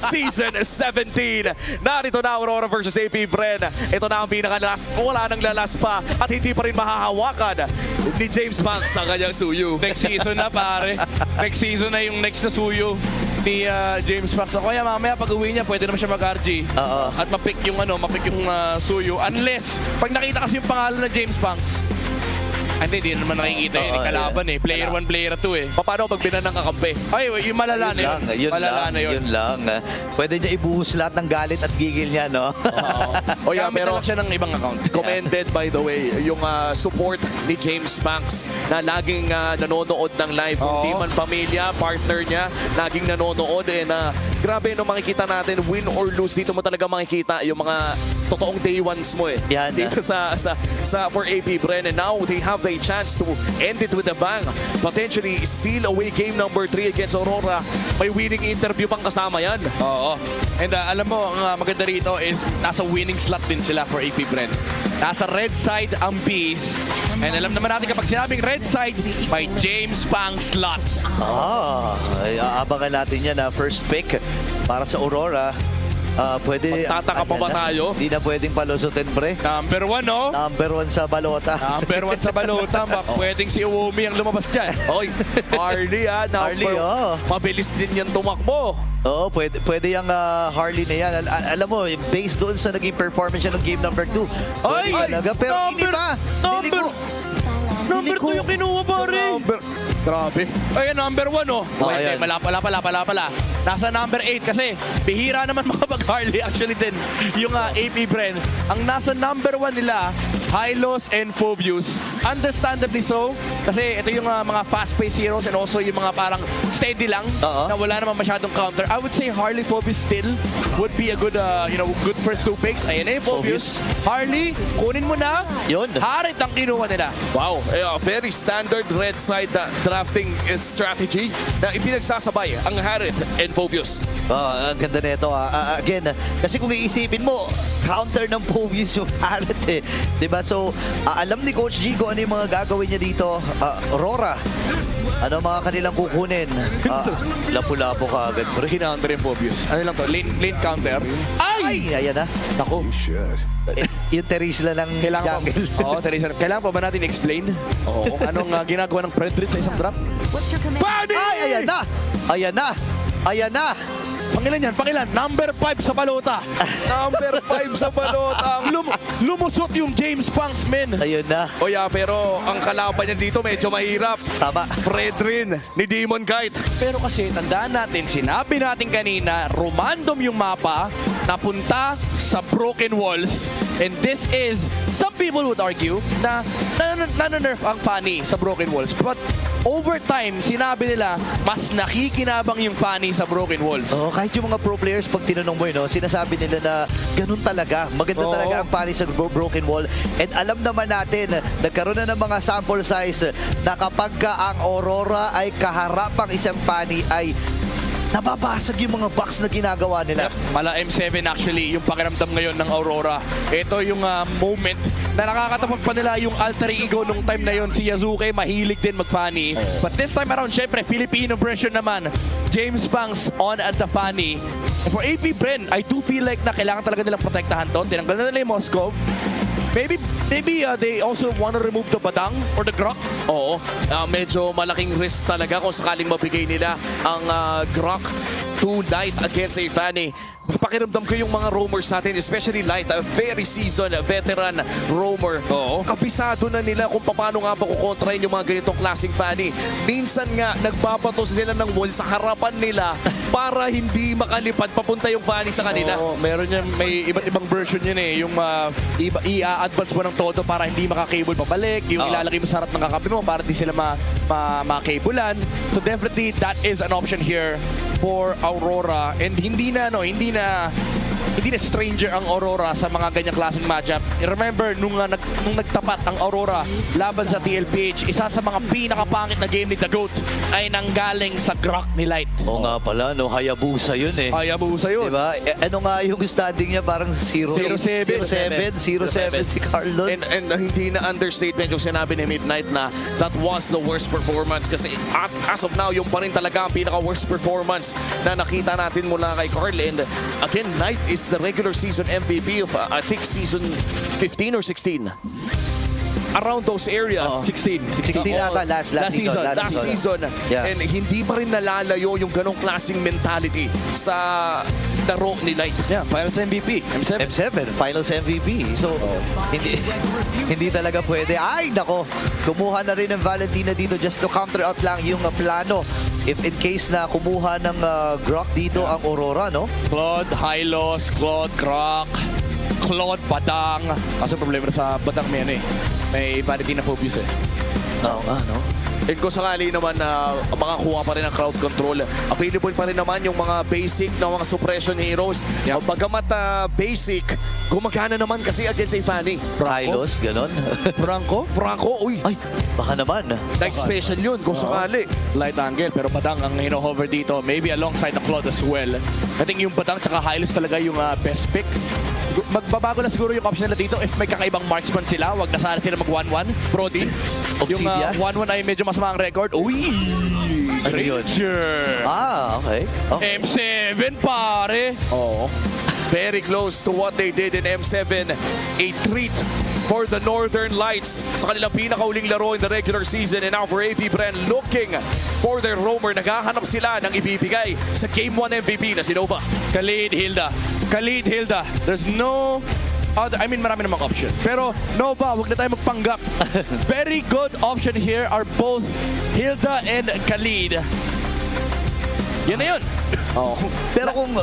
Season 17. Narito na Aurora versus AP Bren. Ito na ang pinaka-last. Wala nang lalas pa at hindi pa rin mahahawakan ni James Banks ang kanyang suyo. Next season na pare. Next season na yung next na suyo ni James Banks. O kaya mamaya pag uwi niya pwede naman siya mag-RG. At mapick yung suyo. Unless pag nakita kasi yung pangalan na James Banks. Hindi naman nakikita yung kalaban eh. Player 1, player 2 eh. Paano pag binan ng kakampi? Ay, yung malala na yun. Malala na yun. Yun lang. Pwede niya ibuhos lahat ng galit at gigil niya, no? O yeah, Gamit pero na lang siya ng ibang account. commended by the way yung support ni James Banks na laging nanonood ng live. Oo. Hindi man pamilya, partner niya, laging nanonood. Grabe no, makikita natin win or lose. Dito mo talaga makikita yung mga totoong day ones mo eh. Yan. Dito sa for AP Bren. And now they have a chance to end it with a bang. Potentially steal away game number 3 against Aurora. May winning interview pang kasama yan. Oo. And alam mo, ang maganda rito is nasa winning slot din sila for AP Bren. Nasa red side ang Bees. And alam naman natin kapag sinabing red side, may James Banks slot. Ay, aabangan natin yan na first pick para sa Aurora. Pwede... Magtataka pa ba tayo? Hindi na pwedeng palusutin, pre. Number 1, no? Number 1 sa balota. Number 1 sa balota. Pwedeng si Uwomi ang lumabas dyan. Oy, Harley Harley, oh. Mabilis din yan tumakbo. Oo, pwede yung Harley na yan. Alam mo, based doon sa naging performance siya ng game number 2. Ay! Talaga, pero hindi pa. Number 2 yung kinuha, pare. Grabe. Ayan, number 1, oh. Wait, ayan. pala. Nasa number 8 kasi bihira naman makapag-Harley actually din yung AP Bren. Ang nasa number 1 nila, Hylos and Phobius. Understandably so, kasi ito yung mga fast-paced heroes and also yung mga parang steady lang na wala naman masyadong counter. I would say Harley Phobius still would be a good good first 2 picks. Ayan na yung Phobius. Harley, kunin mo na. Yun. Harit ang kinuha nila. Wow, very standard red side drafting strategy na ipinagsasabay ang Harith and Phobius. Ang ganda nito. Again, kasi kung iisipin mo, counter ng Phobius yung Harit eh. Diba? So, alam ni Coach G kung ano yung mga gagawin niya dito. Aurora, ano mga kanilang kukunin? Lapu-lapo ka agad. Kina-counter yung Phobius. Ano lang to? Lane counter. Ay! Ayan na. Ako. Yung Terisla ng jungle. Teresa. Kailangan pa ba natin explain? Oo. Anong ginagawa ng Fredrit sa isang drop? Bunny! Ay! Ayan na! Ayan na! Ayan na! Pangilan? Number 5 sa balota. Number 5 sa balota. Lumusot yung James Banks, men. Ayun na. O yeah, pero ang kalaban niya dito medyo mahirap. Tama. Fredrin ni Demon Kite. Pero kasi tandaan natin, sinabi natin kanina, random yung mapa napunta sa Broken Walls. And this is, some people would argue na nanonerf ang Fanny sa Broken Walls. But over time, sinabi nila, mas nakikinabang yung Fanny sa Broken Walls. Kahit yung mga pro players, pag tinanong mo, sinasabi nila na ganun talaga. Maganda talaga ang Fanny sa Broken Wall. And alam naman natin, nagkaroon na ng mga sample size na kapag ang Aurora ay kaharap ang isang Fanny ay nababasag yung mga box na ginagawa nila. Mala M7 actually, yung pakiramdam ngayon ng Aurora. Ito yung moment na nakakatapag pa nila yung alter ego nung time na yon. Si Yazuke, mahilig din mag-Fanny. But this time around, syempre, Filipino version naman. James Banks on at the Fanny. And for AP Bren, I do feel like na kailangan talaga nilang protektahan to. Tinanggal na nila yung Moskov. Maybe they also want to remove the Badang or the Grok. Oo, medyo malaking risk talaga kung sakaling mabigay nila ang Grok to Light against a Fanny. Pakiramdam ko yung mga roamers natin, especially Light, a very seasoned veteran roamer. Oo. Kabisado na nila kung paano nga ba kukontrahin yung mga ganitong klaseng Fanny. Minsan nga, nagbabato sila ng wall sa harapan nila para hindi makalipad papunta yung Fanny sa kanila. Oo, meron yan, may iba't ibang version yun eh. Yung i-advance mo ng todo para hindi makakable pabalik. Yung ilalagay mo sa harap ng kakapi mo para di sila makablean. So definitely that is an option here for Aurora. And hindi na hindi na stranger ang Aurora sa mga ganyang klaseng matchup. Remember, nung nagtapat ang Aurora laban sa TLPH, isa sa mga pinakapangit na game ni The GOAT ay nanggaling sa Grok ni Light. Oo nga pala, no, Hayabusa yun eh. Hayabusa yun. Diba? Ano nga yung standing niya? Parang 0-7 si Carlon. And hindi na understatement yung sinabi ni Midnight na that was the worst performance kasi as of now, yung pa rin talaga ang pinaka-worst performance na nakita natin mula kay Carl. And again, Light is the regular season MVP of I think season 15 or 16. Around those areas. 16 ata, last season. Last season. Yeah. And hindi pa rin nalalayo yung ganong klaseng mentality sa laro ni Light. Yeah, Finals MVP, M7. M7, Finals MVP. So, hindi talaga pwede. Ay, nako. Kumuha na rin ng Valentina dito just to counter out lang yung plano. If in case na kumuha ng Grok dito ang Aurora, no? Claude, Hylos, Claude, Grok, Claude, Badang. Kaso problema sa Badang may Valentina Phobius eh. Oo nga, no? And kung sakali naman na makakuha pa rin ang crowd control, available pa rin naman yung mga basic na mga suppression heroes. Yeah. Bagamat basic, gumagana naman kasi against a Fanny. Hylos, ganon. Franco? Franco, uy, Ay, baka naman. like special yun kung sakali. Light angle, pero Badang ang hino-hover dito. Maybe alongside the Claude as well. I think yung Badang tsaka Hylos talaga yung best pick. Magbabago na siguro yung option nila dito if may kakaibang marksman sila. Wag na sana sila mag 1-1. Brody. Yung Obsidian? 1-1 ay medyo masama ang record. Uy! Ano yun? Ranger! Okay. M7 pare! Oo. Very close to what they did in M7. A treat for the Northern Lights sa kanilang pinakauling laro in the regular season. And now for AP Bren looking for their roamer. Naghahanap sila ng ibibigay sa Game 1 MVP na si Nova. Khalid Hilda. There's no other, marami namang option. Pero Nova, wag na tayo magpanggap. Very good option here are both Hilda and Khalid. Yan na yun. Oh. Pero kung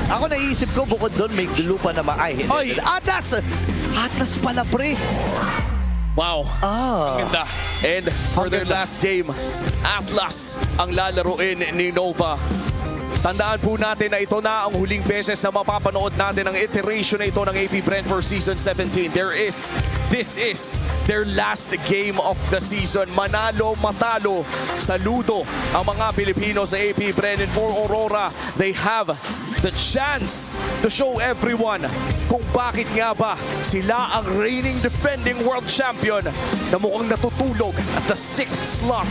ako naisip ko, bukod doon may lupa na maay. Oy! Atlas! Atlas pala, pre. Wow. Ganda. And for their last game, Atlas ang lalaruin ni Nova. Tandaan po natin na ito na ang huling beses na mapapanood natin ang iteration na ito ng AP Bren for Season 17. This is their last game of the season. Manalo, matalo, saludo ang mga Pilipino sa AP Bren. And for Aurora, they have the chance to show everyone kung bakit nga ba sila ang reigning defending world champion na mukhang natutulog at the 6th slot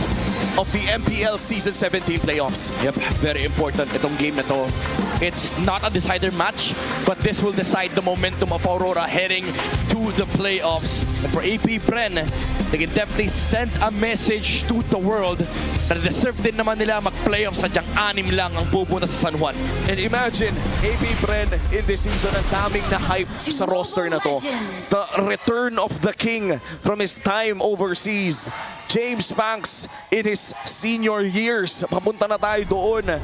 of the MPL Season 17 playoffs. Yep, very important itong game na to. It's not a decider match, but this will decide the momentum of Aurora heading to the playoffs. And for AP Bren, they can definitely send a message to the world na deserve din naman nila mag-playoffs, sadyang 6 lang ang pupunta sa San Juan. And imagine, AP Bren in this season, ang daming na hype sa roster na to. The return of the king from his time overseas. James Banks in his senior years. Papunta na tayo doon.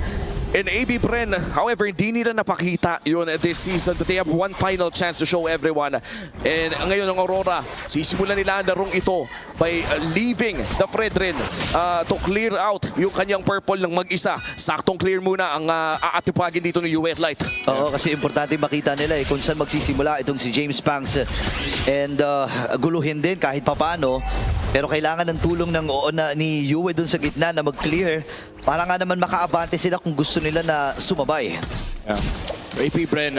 And AP Bren, however, hindi nila napakita yun this season. But they have one final chance to show everyone. And ngayon ang Aurora, sisimulan nila ang larong ito by leaving the Fredrin to clear out yung kanyang purple ng mag-isa. Saktong clear muna ang aatipagin dito ng US Light. Oo, kasi importante makita nila kung saan magsisimula itong si James Banks. And guluhin din kahit papano. Pero kailangan ng tulong ni Yue dun sa gitna na mag-clear para nga naman makaabante sila kung gusto nila na sumabay. Yeah. For AP Bren,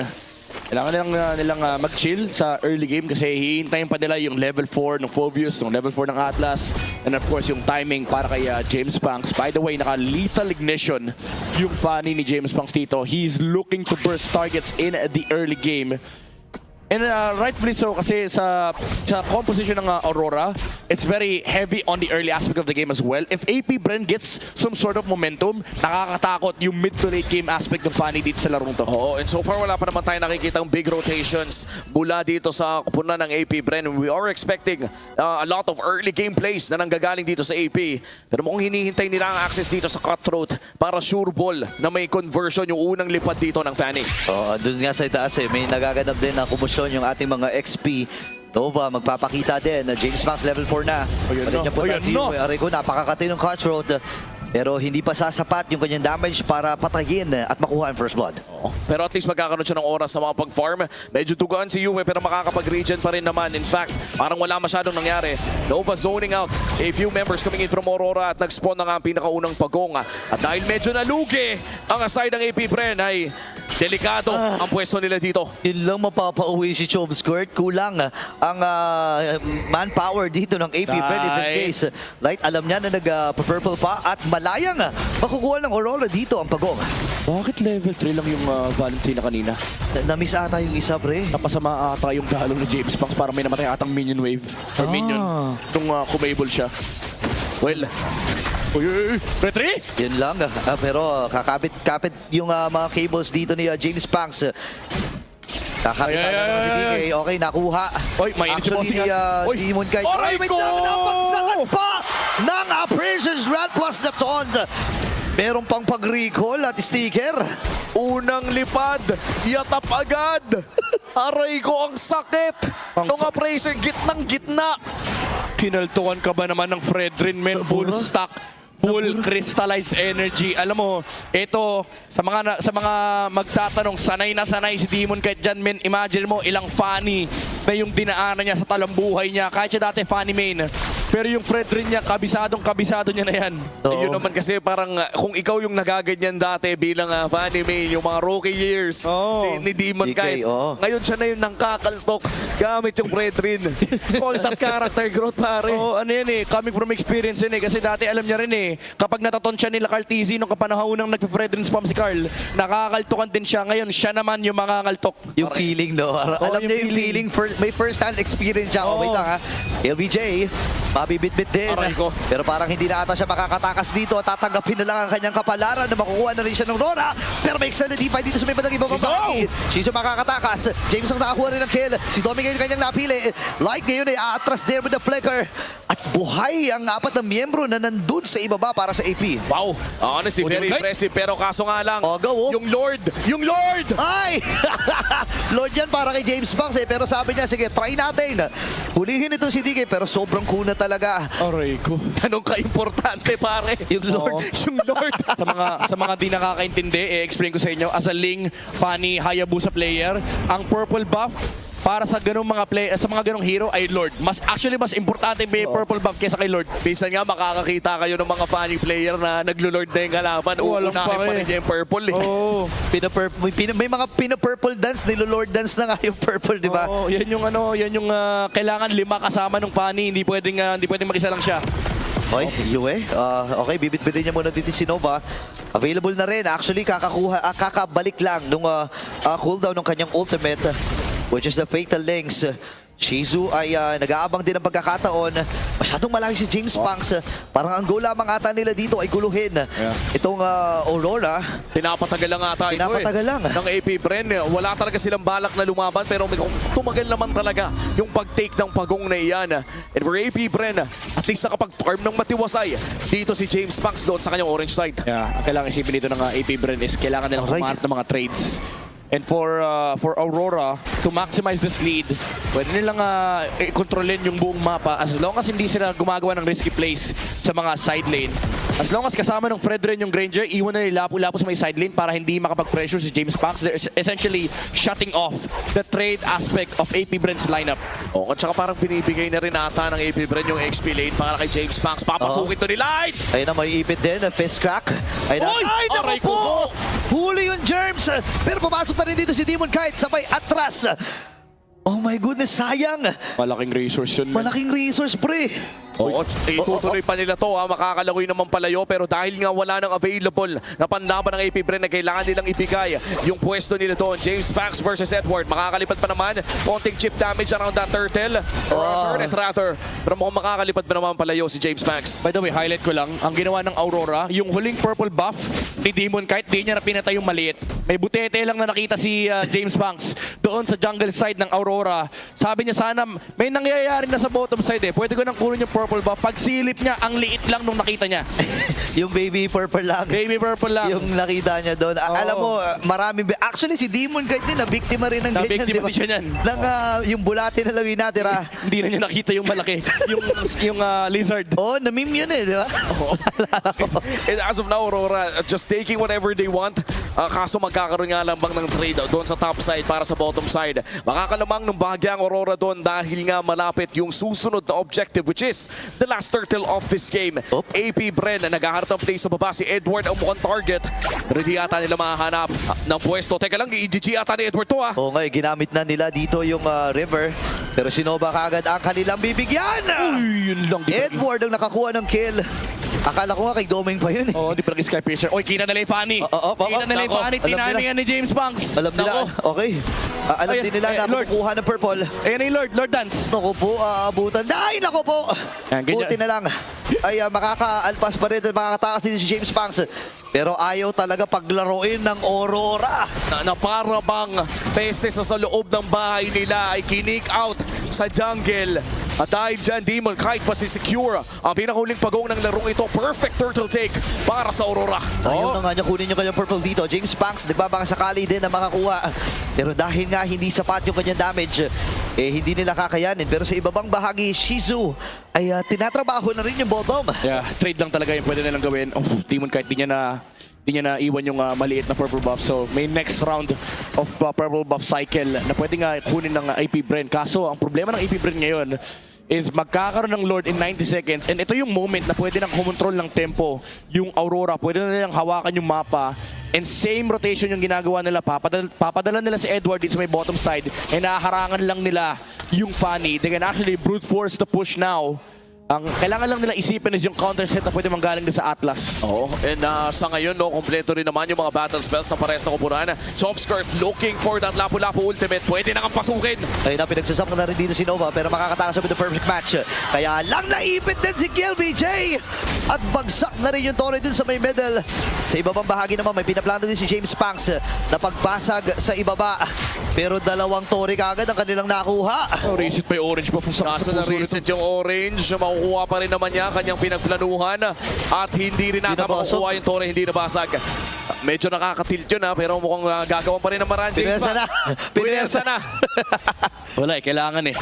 kailangan nilang mag-chill sa early game kasi hihintayin pa nila yung level 4 ng Phobius, yung level 4 ng Atlas, and of course yung timing para kay James Banks. By the way, naka-lethal ignition yung Fanny ni James Banks dito. He's looking to burst targets in the early game. And rightfully so kasi sa composition ng Aurora, it's very heavy on the early aspect of the game as well. If AP Bren gets some sort of momentum, nakakatakot yung mid to late game aspect ng Fanny dito sa larong to. Oo, and so far wala pa naman tayo nakikitang big rotations mula dito sa kupunan ng AP Bren. We are expecting a lot of early game plays na nanggagaling dito sa AP. Pero mukhang hinihintay nila ang access dito sa Cutthroat para sure ball na may conversion yung unang lipad dito ng Fanny. Doon nga sa itaas may nagaganap din na kumusyon yung ating mga XP. Nova magpapakita din na James Banks level 4 na. Arigo, napakakati ng Cutthroat. Pero hindi pa sasapat yung kanyang damage para patayin at makuha ang first blood. Pero at least magkakaroon siya ng oras sa mga pag-farm. Medyo tugaan si Yue pero makakapag-regen pa rin naman. In fact, parang wala masyadong nangyari. Nova zoning out. A few members coming in from Aurora at nag-spawn na nga ang pinakaunang pagong. At dahil medyo nalugi ang side ng AP Bren ay delikado ang pwesto nila dito. Yun lang mapapauwi si Chove Squirt. Kulang ang manpower dito ng AP Bren. If in case, Light alam niya na nag-purple pa at malayang makukuha ng Aurora dito ang pagong. Bakit level 3 lang yung Valentina kanina? Na-miss ata yung isa, pre. Napasama ata yung dalo ni James Banks para may namatay atang minion wave. Or minion. Nung kumable siya. Well, Uy, retry! Yun lang. Pero kakapit yung mga cables dito ni James Banks. Kakapit na naman si DK. Okay, nakuha. Oy, mainit si Actually, Bossing, ah. ni Demon Kite. Aray May ko! napagsakan pa ng Precious Rat plus the Taunt. Meron pang pag-recall at sticker. unang lipad, yatap agad. Aray ko, ang sakit. Nung appraiser, gitnang gitna. Kinaltukan ka ba naman ng Fredrin, men? Full stack, full crystallized energy. Alam mo, ito, sa mga magtatanong, sanay na sanay si Demon kahit dyan, men. Imagine mo, ilang funny na yung dinaanan niya sa talambuhay niya. Kahit siya dati funny main. Pero yung Fredrin niya, kabisado niya na yan. Yun naman kasi parang kung ikaw yung nagaganyan dati bilang funny mail, yung mga rookie years ni Demon DK, Kite. Ngayon siya na yung nangkakaltok gamit yung Fredrin. Call that character growth, pare. Ano yan eh, coming from experience yan eh. Kasi dati alam niya rin eh, kapag nataton siya nila Carl TZ nung kapanahon nang nag-Fredrin spam si Carl, nakakaltukan din siya. Ngayon, siya naman yung mangangaltok. Yung feeling, no? Alam niya yung feeling. May first-hand experience siya. Wait lang, ha? LBJ, mabibit-bit din. Aray ko. Pero parang hindi na ata siya makakatakas dito. Tatanggapin na lang ang kanyang kapalaran na makukuha na rin siya ng Rora. Pero may extended defy dito sa may bandang ibang bahagi. Shizu makakatakas. James ang nakakuha rin ng kill. Si Domi ngayon kanyang napili. Like ngayon ay aatras there with the flicker. At buhay ang apat na miyembro na nandun sa ibaba para sa AP. Wow, honestly, very impressive. Pero kaso nga lang, yung Lord! Ay! Lord yan para kay James Banks eh. Pero sabi niya, sige, try natin. Hulihin ito si DK pero sobrang kuna talaga. Aray ko. Anong ka-importante, pare? Yung Lord. Yung Lord. sa mga di nakakaintindi, i-explain ko sa inyo, as a Ling, funny, Hayabusa player, ang purple buff para sa ganung sa mga ganung hero ay Lord. Mas importante may purple buff kaysa kay Lord. Minsan nga makakakita kayo ng mga funny player na naglo-Lord na yung kalaban. Uunahin pa rin niya yung purple eh. Oh. May mga pina-purple dance, nilo-Lord dance na nga yung purple, di ba? Oh, yan yung kailangan 5 kasama ng funny, hindi pwedeng mag-isa lang siya. Oy, Yue. Okay, bibit-bitin niya muna dito si Nova. Available na rin. Actually, kakabalik lang nung cooldown ng kanyang ultimate, which is the Fatal Links. Shizu ay nag-aabang din ng pagkakataon. Masyadong malaki si James Banks. Parang ang goal lamang ata nila dito ay guluhin itong Aurora. Pinapatagal lang ata ito ng AP Bren. Wala talaga silang balak na lumaban pero tumagal naman talaga yung pag-take ng pagong na iyan. And for AP Bren, at least nakapag-farm ng matiwasay dito si James Banks doon sa kanyang orange side. Yeah, ang kailangan isipin dito ng AP Bren is kailangan nilang humarap ng mga trades. And for Aurora to maximize this lead, pwede nilang i-controlin yung buong mapa as long as hindi sila gumagawa ng risky plays sa mga side lane. As long as kasama ng Fredrin yung Granger, iwan na nila lapo sa may side lane para hindi makapag-pressure si James Banks. They're essentially shutting off the trade aspect of AP Bren's lineup. At saka parang binibigay na rin ata ng AP Bren yung XP lane para kay James Banks. Papasukin to ni Light! Ayun na, may ipit din. Fist crack. Ayun na. Ay, naku po! Huli yung Germs. Pero pumasok na rin dito si Demon Kite. Sabay atras. Oh my goodness, sayang. Malaking resource yun. Malaking resource, pre. Itutuloy pa nila to, makakalagoy naman palayo pero dahil nga wala nang available na panlaban ng AP Bren na kailangan nilang ibigay yung pwesto nila doon. James Banks versus Edward, makakalipad pa naman, konting chip damage around that turtle rather, pero mukhang makakalipad pa naman palayo si James Banks. By the way, highlight ko lang, ang ginawa ng Aurora, yung huling purple buff ni Demon Kite, di niya na pinatay yung maliit. May butete lang na nakita si James Banks. doon sa jungle side ng Aurora. Sabi niya sana, may nangyayari na sa bottom side eh. Pwede ko nang kunin yung purple buff. Pagsilip niya, ang liit lang nung nakita niya. Yung baby purple lang. Baby purple lang. Yung nakita niya doon. Oo. Alam mo, marami. Actually, si Demon kahit din, na-biktima rin ng ganyan. Na-biktima di ba? din siya niyan. Ng, yung bulate na lang yung natira. Hindi na niya nakita yung malaki. yung lizard. Oh, na-meme yun eh, di ba? And as of now, Aurora, just taking whatever they want. Kaso magkakaroon nga lang bang ng trade doon sa top side para sa bottom side. Makakalamang ng bahagya ang Aurora doon dahil nga malapit yung susunod na objective, which is the last turtle of this game. Oop. AP Bren na naghaharap ng play sa baba. Si Edward ang mukhang target. Ready yata nila mahanap ng pwesto. Teka lang, i-GG yata ni Edward to ah. Oo nga, ginamit na nila dito yung river. Pero si Nova kagad ang kanilang bibigyan. Uy, yun lang. Edward ang nakakuha ng kill. Akala ko nga kay Doming pa yun eh. Oh, di pa nag-Sky Piercer. Oy, kita nila yung Fanny. Kita nila yung Nako, Fanny. alam nila. Tinamin yan ni James Banks. Alam nila, okay. Alam Ay, din nila na Lord. kukuha ng purple. Ayan na yung Lord Dance. Naku po, aabutan. Ay, naku po. Yan, ganyan. Buti na lang. Ay, makaka-alpas pa rin at makakatakas din si James Banks. Pero ayaw talaga paglaruin ng Aurora. Na para bang peste sa loob ng bahay nila ay kinik out sa jungle. At dahil dyan, Demon kahit pa si Secure ang pinakahuling pagong ng larong ito. Perfect turtle take para sa Aurora. Ayaw na nga niya kunin yung kanyang purple dito. James Banks nagbabaka sakali din na makakuha. Pero dahil nga hindi sapat yung kanyang damage, eh hindi nila kakayanin. Pero sa ibabang bahagi, Shizu ay tinatrabaho na rin yung bottom. Yeah, trade lang talaga yung pwede nilang gawin. Oh, Demon kahit di niya na iwan yung maliit na purple buff. So may next round of purple buff cycle na pwede nga kunin ng AP Bren. Kaso ang problema ng AP Bren ngayon is magkakaroon ng Lord in 90 seconds. And ito yung moment na pwede nang kumontrol ng tempo yung Aurora. Pwede na nilang hawakan yung mapa. And same rotation yung ginagawa nila. Papadala nila si Edward dito sa may bottom side. And nahaharangan lang nila yung Fanny. They can actually brute force the push now. Ang kailangan lang nila isipin is yung counter set na pwede manggaling doon sa Atlas. Oo, and sa ngayon, no, kompleto rin naman yung mga battle spells na pares sa kupunan. Chopskirt looking for that Lapu-Lapu ultimate. Pwede na kang pasukin. Ayun na, pinagsasama na rin dito si Nova pero makakatakas with the perfect match. Kaya lang naipit din si KLBJ at bagsak na rin yung torre din sa may middle. Sa ibabang bahagi naman, may pinaplano din si James Banks na pagbasag sa ibaba. Pero dalawang torre kagad ang kanilang nakuha. Oh, reset pa yung orange buff sa Kaso na reset yung orange, makukuha pa rin naman niya kanyang pinagplanuhan at hindi rin makukuha yung torre, hindi nabasag. Medyo nakakatilt yun pero mukhang gagawin pa rin ng maraan, James Pinersa na. Banks. Pinersa na. Wala kailangan eh.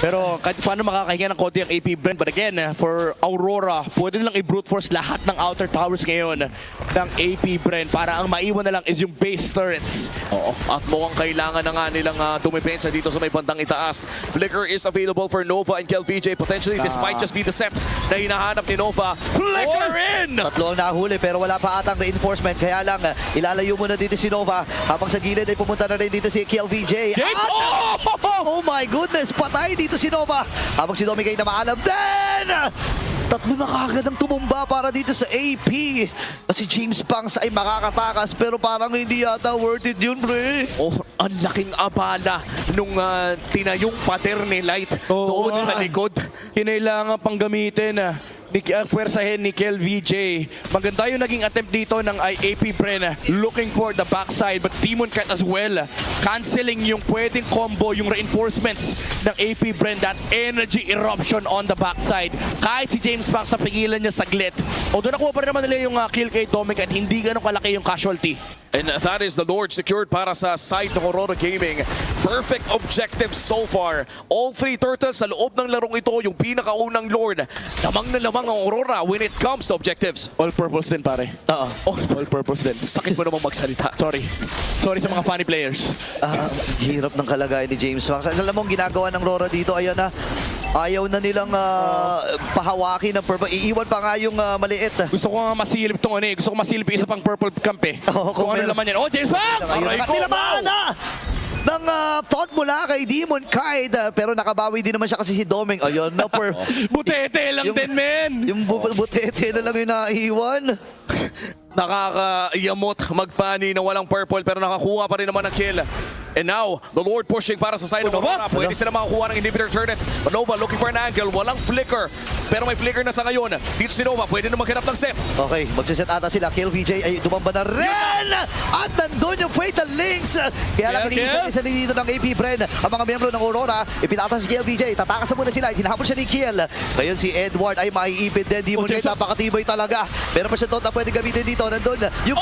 Pero kahit paano makakahinga ng konti ang AP Brent. But again, for Aurora, pwede nilang i-brute force lahat ng outer towers ngayon ng AP Brent para ang maiwan na lang is yung base turrets. Oo, at mukhang kailangan na nga nilang dumipensa dito sa may bandang itaas. Flicker is available for Nova and KLVJ. Potentially, this might just be the set na hinahanap ni Nova. Flicker in! Tatlo ang nahuli pero wala pa atang reinforcement. Kaya lang, ilalayo muna dito si Nova. Habang sa gilid ay pumunta na rin dito si KLVJ. James! Oh my goodness! Patay dito si Nova. Habang si Domi kayo na maalam din! Tatlo na kagad ang tumumba para dito sa AP. Si James Banks ay makakatakas pero parang hindi yata worth it yun, pre. Oh, ang laking abala nung tinayong pader ni Light doon sa likod. Kinailangan pang gamitin pwersahin ni KLVJ. Maganda yung naging attempt dito ng AP Bren looking for the backside but Demon Cat as well canceling yung pwedeng combo, yung reinforcements ng AP Bren, that energy eruption on the backside. Kahit si James Banks napigilan niya saglit. Although nakuha pa rin naman nila yung kill kay Dominic at hindi ganun kalaki yung casualty. And that is the Lord secured para sa side ng Aurora Gaming. Perfect objective so far. All three turtles sa loob ng larong ito, yung pinakaunang Lord. Lamang na lamang ang Aurora when it comes to objectives. All-purpose din, pare. Oo. All-purpose din. Sakit mo namang magsalita. Sorry. Sorry sa mga funny players. Hirap ng kalagayan ni James Banks. Alam mo, ang ginagawa ng Aurora dito, ayan na. Ayaw na nilang pahawakin ng purple. Iiwan pa nga yung maliit. Gusto ko nga masilip tong ano eh. Gusto ko masilip yung isa pang purple camp eh. Oo, kung ano naman yan. Oh, James Banks! Aray ko! Tinamaan na! Ng thought mula kay Demon Kite. Pero nakabawi din naman siya kasi si Doming. Ayun na, Butete lang din, men! yung butete na lang yung naiwan. Nakakayamot mag-funny na walang purple pero nakakuha pa rin naman ng kill. And now, the Lord pushing para sa side ng Nova? Aurora. Pwede sila makakuha ng inhibitor turret. Nova looking for an angle. Walang flicker. Pero may flicker na sa ngayon. Dito si Nova, pwede na maghanap ng set. Okay, magsiset ata sila. KLVJ ay tumamba na rin! At nandun yung Fatal Links! Kaya lang iniisa dito ng AP Bren. Ang mga miyembro ng Aurora, ipinatas si KLVJ. Tatakasan muna sila. Hinahabol siya ni Kiel. Ngayon si Edward ay maiipit din. Di mo kayo napakatibay talaga. Pero pa siya na pwede gamitin dito. Nandun yung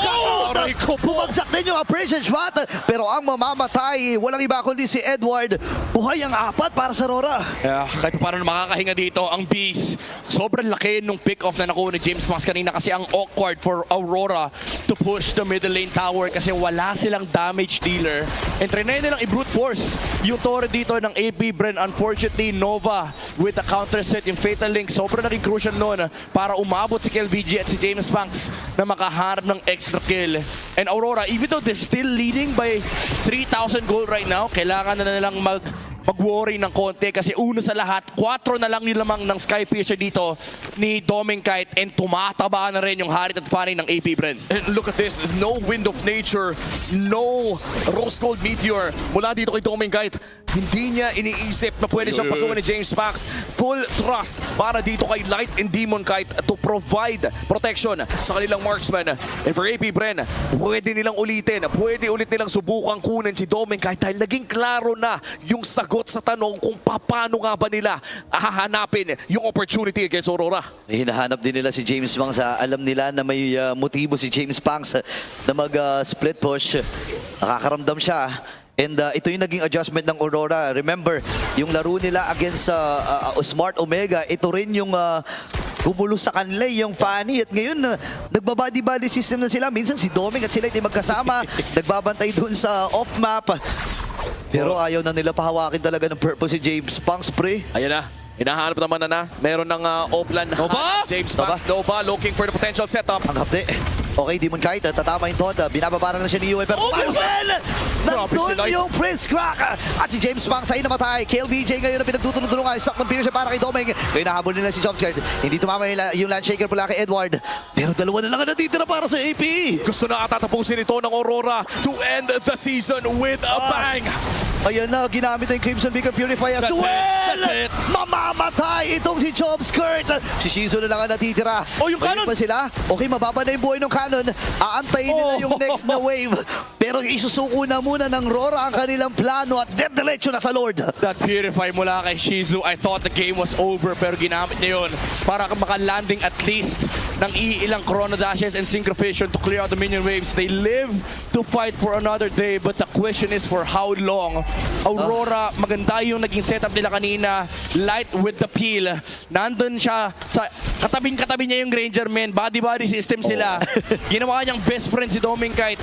aray ko po! bumagsak din yung appreciation shot. Pero ang mamamatay, walang iba kundi si Edward. Buhay ang apat para sa Aurora. Yeah, kahit paano makakahinga dito ang Beast. Sobrang laki nung pick-off na nakuha ni James Max kanina kasi ang awkward for Aurora to push the middle lane tower kasi wala silang damage dealer. And trinay nilang i-brute force yung torre dito ng AP Bren. Unfortunately, Nova with the counter set, yung Fatal Link, sobrang naging crucial noon para umabot si KLVG at si James Max na makaharap ng extra kill. And Aurora, even though they're still leading by 3,000 gold right now, kailangan na nilang mag-worry ng konti kasi uno sa lahat, 4 na lang yung lamang ng Skyfisher dito ni Domingkite and tumataba na rin yung Harit at Fanny ng AP Bren. And look at this, no Wind of Nature, no Rose Gold Meteor mula dito kay Domingkite. Hindi niya iniisip na pwede siyang pasukan ni James Max. Full trust para dito kay Light and Demon Kite to provide protection sa kanilang marksman. And for AP Bren, pwede nilang ulitin, pwede ulit nilang subukang kunin si Domingkite dahil naging klaro na yung sagot sa tanong kung paano nga ba nila hahanapin yung opportunity against Aurora. Hinahanap din nila si James Pangs. Alam nila na may motibo si James Pangs na mag-split push. Nakakaramdam siya. And ito yung naging adjustment ng Aurora. Remember, yung laro nila against Smart Omega, ito rin yung gumulo sa kanila yung Fanny. At ngayon, nagbabody-body system na sila. Minsan si Doming at sila ay magkasama. Nagbabantay dun sa off-map. Pero ayaw na nila pahawakin talaga ng purpose si James Pangs, pre. Ayan na. Hinahanap naman na. Meron ng Oplan. Nova? James Max, Nova looking for the potential setup. Ang hapde. Okay, Demon Kite, tatama yung Todd. Binababara lang siya ni Yue. Pero Oh, Grabe nandun sila. yung Prince Crack. At si James Pangs ay namatay. KLVJ ngayon na pinagtutulong-tulungan. Stock ng Pierce para kay Doming. Ngayon nahabol nila si Jumpscare. Hindi tumama yung Landshaker pala kay Edward. Pero dalawa na lang ang natitira para sa AP. Gusto na ata tapusin ito ng Aurora to end the season with a bang. Ayan na, ginamit na yung Crimson Beacon Purifier. That's it. Well, That's it. mamamatay itong si Jumpskirt. Si Shizu na lang ang natitira. Oh, yung Pwede cannon. pa sila? Okay, mababa na yung buhay ng cannon. Aantayin nila yung next na wave. Pero isusuko na muna ng Rora ang kanilang plano at diretso na sa Lord. That Purify mula kay Shizu, I thought the game was over pero ginamit niya yun para maka-landing at least ng iilang Chrono Dashes and Synchrovision to clear out the minion waves. They live to fight for another day but the question is for how long. Aurora, maganda yung naging setup nila kanina. Light with the peel. Nandun siya sa katabing-katabi niya yung Granger men. Body-body system sila. Ginawa niyang best friend si Domingkite.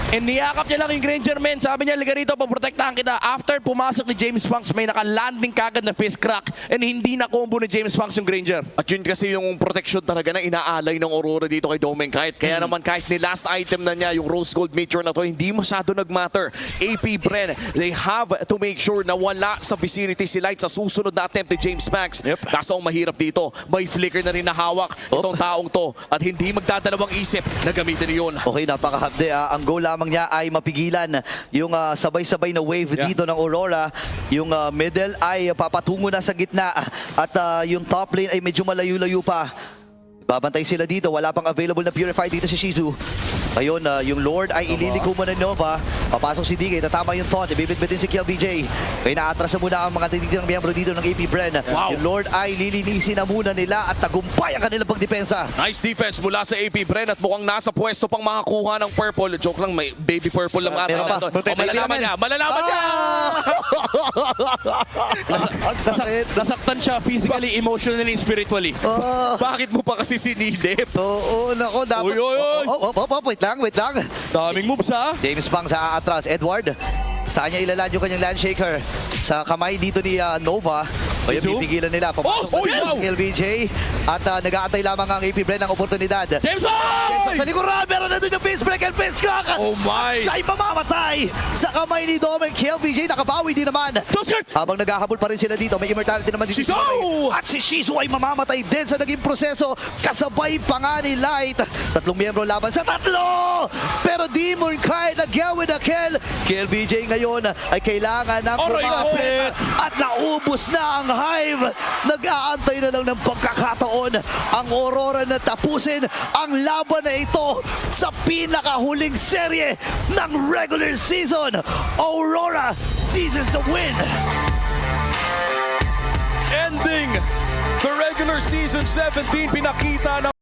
And niyakap niya lang yung Granger men. Sabi niya, liga rito, paprotektahan kita. After pumasok ni James Pangs, may naka-landing kagad na fist crack and hindi na combo ni James Pangs yung Granger. At yun kasi yung protection talaga na inaalay ng Aurora dito kay Domingkite. Kaya naman kahit ni last item na niya, yung Rose Gold Meteor na to, hindi masyado nagmatter. AP Bren, they have to make sure na wala sa vicinity si Light sa susunod na attempt ni James Max. Yep. Kaso ang mahirap dito, may flicker na rin na hawak itong taong to at hindi magdadalawang isip na gamitin yun. Okay, napakahapde. Ang goal lamang niya ay mapigilan yung sabay-sabay na wave dito ng Aurora. Yung middle ay papatungo na sa gitna at yung top lane ay medyo malayo-layo pa. Babantay sila dito. Wala pang available na Purify dito si Shizu. Ngayon, yung Lord ay ililiko muna ni Nova. Papasok si DK. Tatama yung Taunt. Ibibit-bitin si KLVJ. Kaya naatras na muna ang mga tititirang miyembro dito ng AP Bren. Wow. Yung Lord ay lilinisin na muna nila at tagumpay ang kanilang pagdepensa. Nice defense mula sa AP Bren at mukhang nasa pwesto pang makakuha ng purple. Joke lang, may baby purple lang ata. meron pa. O, malalaman niya, malalaman niya! Ang sakit. Nasaktan siya physically, emotionally, spiritually. Bakit mo pa kasi sinilip? Oo, nako. Dapat... Uy, uy, uy. Wait lang. Daming moves ha. James Pangs sa atras. Edward, saan niya ilalan yung kanyang Landshaker? Sa kamay dito ni Nova. O yung Shizu? pipigilan nila. Papasok Oh, na wow! si LBJ. At nag-aantay lamang ang AP Bren ng oportunidad. James Bond! Sa likuran, meron na doon yung Beast Break and Beast Crack. Oh my! Siya ay mamamatay sa kamay ni Doming. KLVJ nakabawi din naman. Jumpskirt! Habang naghahabol pa rin sila dito, may immortality naman dito. Shizu! At si Shizu ay mamamatay din sa naging proseso. Kasabay pa nga ni Light. 3 miyembro laban sa 3. dito. Pero Demon Knight again with a kill. Kill BJ ngayon ay kailangan ng kumapit. At naubos na ang Hive. Nag-aantay na lang ng pagkakataon ang Aurora na tapusin ang laban na ito sa pinakahuling serye ng regular season. Aurora seizes the win. Ending the regular season 17, pinakita ng